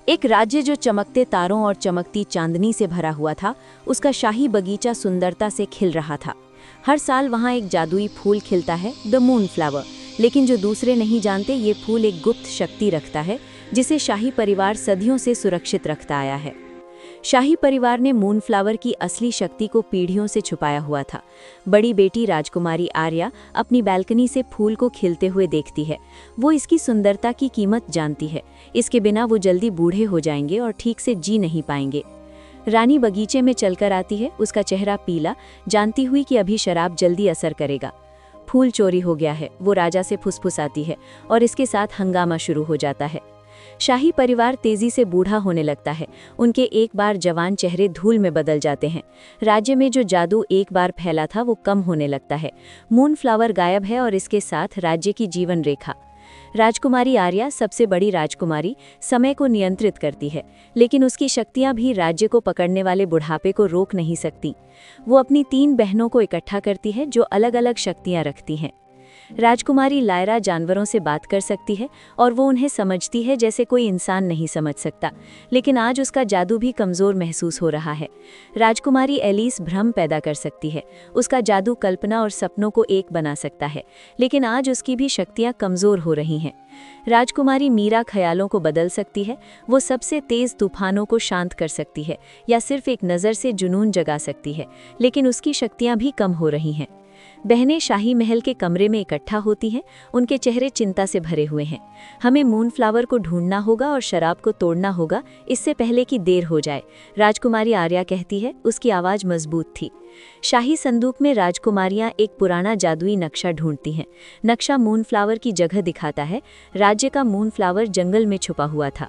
एक राज्य जो चमकते तारों और चमकती चांदनी से भरा हुआ था, उसका शाही बगीचा सुंदरता से खिल रहा था। हर साल वहाँ एक जादुई फूल खिलता है, द मून फ्लावर। लेकिन जो दूसरे नहीं जानते, ये फूल एक गुप्त शक्ति रखता है जिसे शाही परिवार सदियों से सुरक्षित रखता आया है। शाही परिवार ने मून फ्लावर की असली शक्ति को पीढ़ियों से छुपाया हुआ था। बड़ी बेटी राजकुमारी आर्या अपनी बालकनी से फूल को खिलते हुए देखती है। वो इसकी सुंदरता की कीमत जानती है। इसके बिना वो जल्दी बूढ़े हो जाएंगे और ठीक से जी नहीं पाएंगे। रानी बगीचे में चलकर आती है, उसका चेहरा पीला, जानती हुई कि अभी शराब जल्दी असर करेगा। फूल चोरी हो गया है, वो राजा से फुसफुसाती है और इसके साथ हंगामा शुरू हो जाता है। शाही परिवार तेजी से बूढ़ा होने लगता है। उनके एक बार जवान चेहरे धूल में बदल जाते हैं। राज्य में जो जादू एक बार फैला था, वो कम होने लगता है। मून फ्लावर गायब है और इसके साथ राज्य की जीवन रेखा। राजकुमारी आर्या, सबसे बड़ी राजकुमारी, समय को नियंत्रित करती है, लेकिन उसकी शक्तियां भी राज्य को पकड़ने वाले बुढ़ापे को रोक नहीं सकती। वो अपनी 3 बहनों को इकट्ठा करती है जो अलग अलग शक्तियां रखती हैं। राजकुमारी लायरा जानवरों से बात कर सकती है और वो उन्हें समझती है जैसे कोई इंसान नहीं समझ सकता, लेकिन आज उसका जादू भी कमज़ोर महसूस हो रहा है। राजकुमारी एलिस भ्रम पैदा कर सकती है। उसका जादू कल्पना और सपनों को एक बना सकता है, लेकिन आज उसकी भी शक्तियाँ कमज़ोर हो रही हैं। राजकुमारी मीरा ख्यालों को बदल सकती है। वो सबसे तेज़ तूफानों को शांत कर सकती है या सिर्फ एक नज़र से जुनून जगा सकती है, लेकिन उसकी शक्तियाँ भी कम हो रही हैं। बहनें शाही महल के कमरे में इकट्ठा होती हैं। उनके चेहरे चिंता से भरे हुए हैं। हमें मून फ्लावर को ढूंढना होगा और शराब को तोड़ना होगा, इससे पहले कि देर हो जाए, राजकुमारी आर्या कहती है। उसकी आवाज़ मजबूत थी। शाही संदूक में राजकुमारियां एक पुराना जादुई नक्शा ढूंढती हैं। नक्शा मून फ्लावर की जगह दिखाता है। राज्य का मून फ्लावर जंगल में छुपा हुआ था।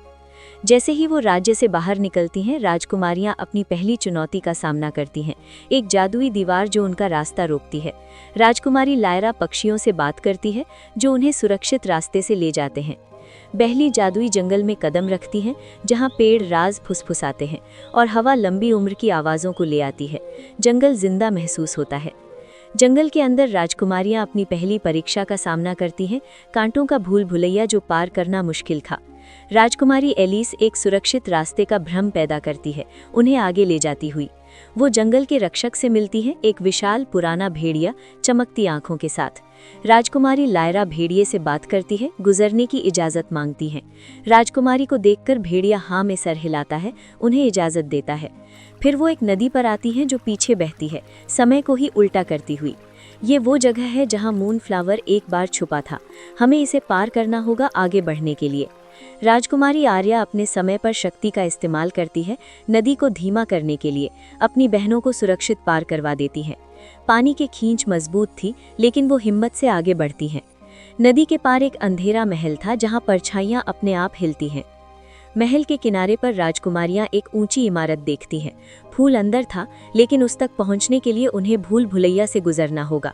जैसे ही वो राज्य से बाहर निकलती हैं, राजकुमारियां अपनी पहली चुनौती का सामना करती हैं, एक जादुई दीवार जो उनका रास्ता रोकती है। राजकुमारी लायरा पक्षियों से बात करती है जो उन्हें सुरक्षित रास्ते से ले जाते हैं। बहली जादुई जंगल में कदम रखती हैं जहां पेड़ राज फुसफुसाते हैं और हवा लंबी उम्र की आवाज़ों को ले आती है। जंगल जिंदा महसूस होता है। जंगल के अंदर राजकुमारियां अपनी पहली परीक्षा का सामना करती हैं, कांटों का भूल भुलैया जो पार करना मुश्किल था। राजकुमारी एलिस एक सुरक्षित रास्ते का भ्रम पैदा करती है, उन्हें आगे ले जाती हुई। वो जंगल के रक्षक से मिलती है, एक विशाल पुराना भेड़िया चमकती आंखों के साथ। राजकुमारी लायरा भेड़िए से बात करती है, गुजरने की इजाज़त मांगती है। राजकुमारी को देखकर भेड़िया हाँ में सर हिलाता है, उन्हें इजाज़त देता है। फिर वो एक नदी पर आती हैं जो पीछे बहती है, समय को ही उल्टा करती हुई। ये वो जगह है जहाँ मून फ्लावर एक बार छुपा था। हमें इसे पार करना होगा आगे बढ़ने के लिए। राजकुमारी आर्या अपने समय पर शक्ति का इस्तेमाल करती है, नदी को धीमा करने के लिए। अपनी बहनों को सुरक्षित पार करवा देती हैं। पानी की खींच मजबूत थी, लेकिन वो हिम्मत से आगे बढ़ती हैं। नदी के पार एक अंधेरा महल था जहां परछाइयां अपने आप हिलती हैं। महल के किनारे पर राजकुमारियां एक ऊंची इमारत देखती हैं। फूल अंदर था, लेकिन उस तक पहुंचने के लिए उन्हें भूल भुलैया से गुजरना होगा।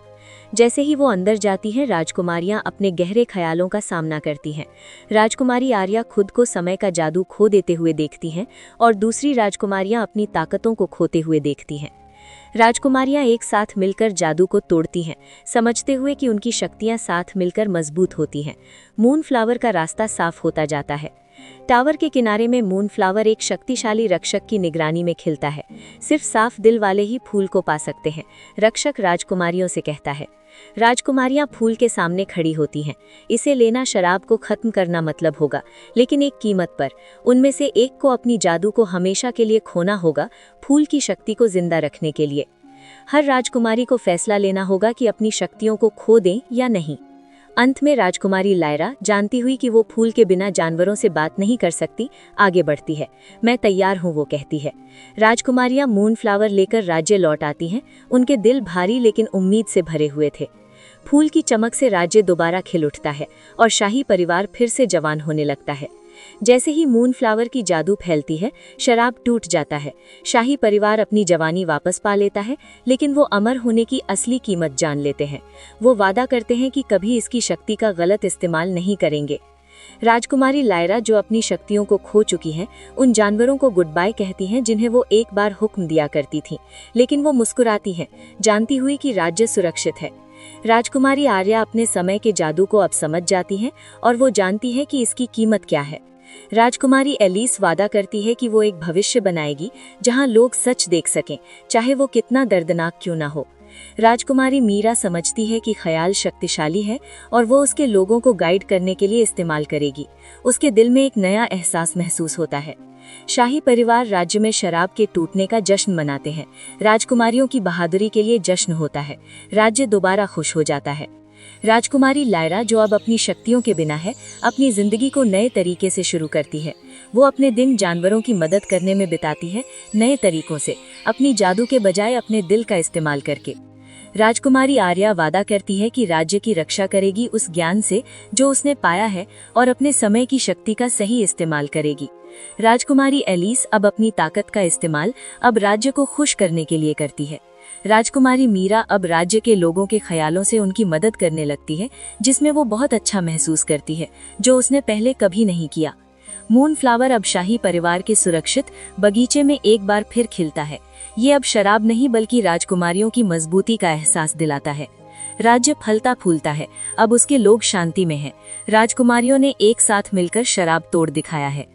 जैसे ही वो अंदर जाती हैं, राजकुमारियां अपने गहरे ख्यालों का सामना करती हैं। राजकुमारी आर्या खुद को समय का जादू खो देते हुए देखती हैं और दूसरी राजकुमारियां अपनी ताकतों को खोते हुए देखती हैं। राजकुमारियां एक साथ मिलकर जादू को तोड़ती हैं, समझते हुए कि उनकी शक्तियां साथ मिलकर मजबूत होती हैं। मून फ्लावर का रास्ता साफ होता जाता है। टावर के किनारे में मून फ्लावर एक शक्तिशाली रक्षक की निगरानी में खिलता है। सिर्फ साफ दिल वाले ही फूल को पा सकते हैं, रक्षक राजकुमारियों से कहता है। राजकुमारियां फूल के सामने खड़ी होती हैं। इसे लेना शराब को खत्म करना मतलब होगा, लेकिन एक कीमत पर। उनमें से एक को अपनी जादू को हमेशा के लिए खोना होगा, फूल की शक्ति को जिंदा रखने के लिए। हर राजकुमारी को फैसला लेना होगा कि अपनी शक्तियों को खो दें या नहीं। अंत में राजकुमारी लायरा, जानती हुई कि वो फूल के बिना जानवरों से बात नहीं कर सकती, आगे बढ़ती है। मैं तैयार हूँ, वो कहती है। राजकुमारियां मून फ्लावर लेकर राज्य लौट आती हैं। उनके दिल भारी लेकिन उम्मीद से भरे हुए थे। फूल की चमक से राज्य दोबारा खिल उठता है और शाही परिवार फिर से जवान होने लगता है। जैसे ही मून फ्लावर की जादू फैलती है, शराब टूट जाता है। शाही परिवार अपनी जवानी वापस पा लेता है, लेकिन वो अमर होने की असली कीमत जान लेते हैं। वो वादा करते हैं कि कभी इसकी शक्ति का गलत इस्तेमाल नहीं करेंगे। राजकुमारी लायरा, जो अपनी शक्तियों को खो चुकी हैं, उन जानवरों को गुड बाय कहती हैं जिन्हें वो एक बार हुक्म दिया करती थीं, लेकिन वो मुस्कुराती हैं, जानती हुई कि राज्य सुरक्षित है। राजकुमारी आर्या अपने समय के जादू को अब समझ जाती हैं और वो जानती है कि इसकी कीमत क्या है। राजकुमारी एलिस वादा करती है कि वो एक भविष्य बनाएगी जहां लोग सच देख सकें, चाहे वो कितना दर्दनाक क्यों ना हो। राजकुमारी मीरा समझती है कि ख्याल शक्तिशाली है और वो उसके लोगों को गाइड करने के लिए इस्तेमाल करेगी। उसके दिल में एक नया एहसास महसूस होता है। शाही परिवार राज्य में शराब के टूटने का जश्न मनाते हैं। राजकुमारियों की बहादुरी के लिए जश्न होता है। राज्य दोबारा खुश हो जाता है। राजकुमारी लायरा, जो अब अपनी शक्तियों के बिना है, अपनी जिंदगी को नए तरीके से शुरू करती है। वो अपने दिन जानवरों की मदद करने में बिताती है, नए तरीकों से, अपनी जादू के बजाय अपने दिल का इस्तेमाल करके। राजकुमारी आर्या वादा करती है कि राज्य की रक्षा करेगी उस ज्ञान से जो उसने पाया है और अपने समय की शक्ति का सही इस्तेमाल करेगी। राजकुमारी एलिस अब अपनी ताकत का इस्तेमाल अब राज्य को खुश करने के लिए करती है। राजकुमारी मीरा अब राज्य के लोगों के ख्यालों से उनकी मदद करने लगती है, जिसमें वो बहुत अच्छा महसूस करती है, जो उसने पहले कभी नहीं किया। मूनफ्लावर अब शाही परिवार के सुरक्षित बगीचे में एक बार फिर खिलता है। ये अब शराब नहीं बल्कि राजकुमारियों की मजबूती का एहसास दिलाता है। राज्य फलता फूलता है, अब उसके लोग शांति में हैं। राजकुमारियों ने एक साथ मिलकर शराब तोड़ दिखाया है।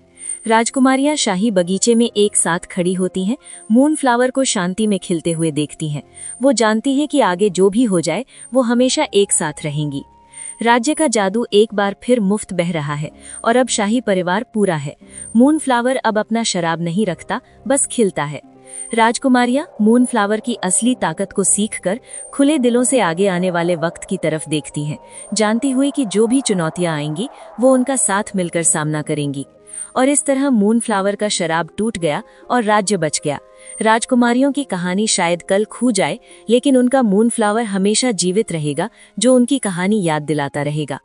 राजकुमारियां शाही बगीचे में एक साथ खड़ी होती हैं, मूनफ्लावर को शांति में खिलते हुए देखती हैं। वो जानती हैं कि आगे जो भी हो जाए वो हमेशा एक साथ रहेंगी। राज्य का जादू एक बार फिर मुफ्त बह रहा है और अब शाही परिवार पूरा है। मूनफ्लावर अब अपना शराब नहीं रखता, बस खिलता है। राजकुमारियां मूनफ्लावर की असली ताकत को सीखकर खुले दिलों से आगे आने वाले वक्त की तरफ देखती हैं, जानती हुई कि जो भी चुनौतियां आएंगी वो उनका साथ मिलकर सामना करेंगी। और इस तरह मूनफ्लावर का शराब टूट गया और राज्य बच गया। राजकुमारियों की कहानी शायद कल खो जाए, लेकिन उनका मूनफ्लावर हमेशा जीवित रहेगा, जो उनकी कहानी याद दिलाता रहेगा।